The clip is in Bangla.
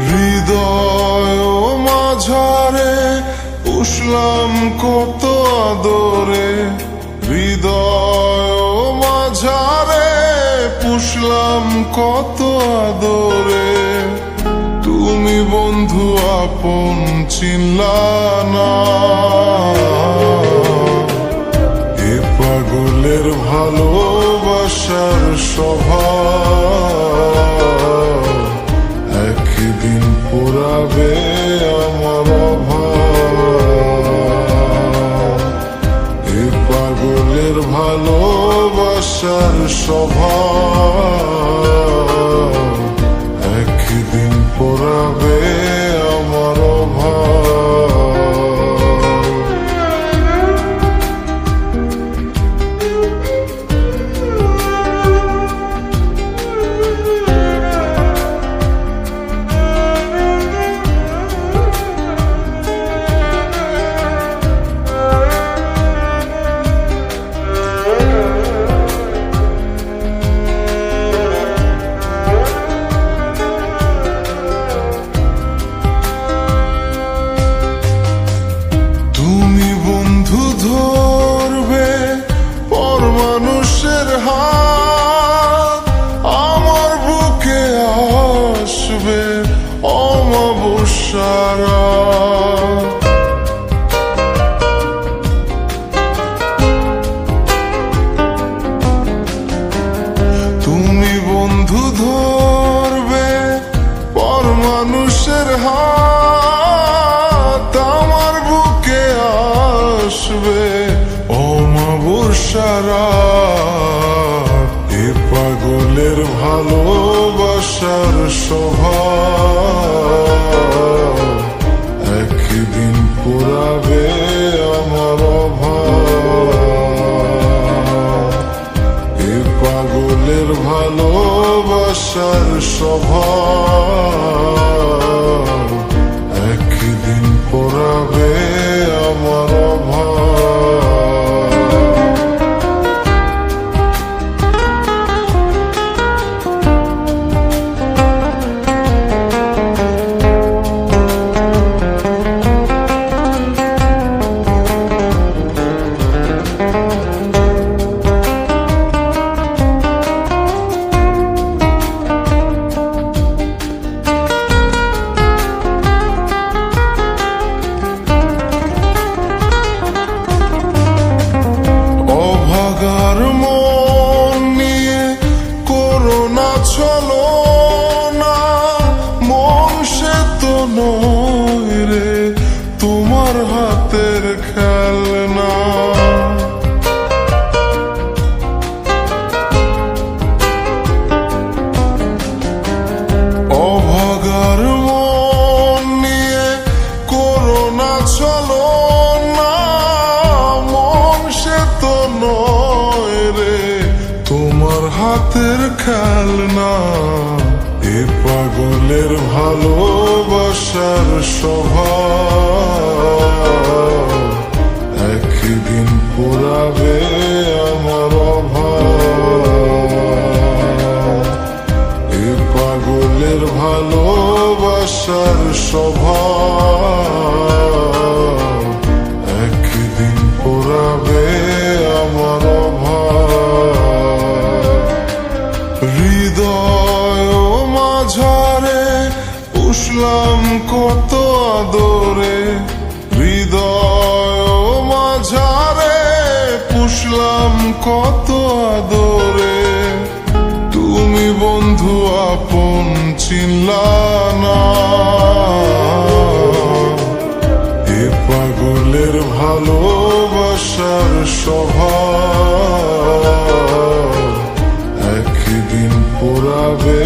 হৃদয় মাঝারে পুষলাম কত আদরে, হৃদয় মাঝারে পুষলাম কত আদরে। তুমি বন্ধু আপন চিনলা না, এ পাগলের ভালোবাসার স্বভাব একদিন পুরাবে আমার অভাব। এ পাগলের ভালোবাসার স্বভাব একদিন পুরাবে আমার অভাব। ধরবে পর মানুষের হাত, আমার বুকে আসবে অমাবস্যারা। তুমি বন্ধু ধরবে পর মানুষের হাত, আমার বুকে আসবে অমাবস্যারা। এ পাগলের ভালোবাসার স্বভাব একদিন পুরাবে আমার অভাব। এ পাগলের ভালোবাসার স্বভাব একদিন পুরাবে আমার অভাব। অভাগার মন নিয়ে করোনা চলো না, মন সে তো নয় রে তোমার হাতের খেলনা। অভাগার মন নিয়ে করোনা চলো না, মন সে তো নয় রে তোমার হাতের খেলনা। এ পাগলের ভালোবাসার স্বভাব একদিন পুরাবে আমার অভাব। এ পাগলের ভালোবাসার স্বভাব একদিন পুরাবে আমার অভাব। হৃদয় মাঝারে পুষলাম কত আদরে, হৃদয় মাঝারে পুষলাম কত আদরে। তুমি বন্ধু আপন চিনলা না, এ পাগলের ভালোবাসার স্বভাব একদিন পুরাবে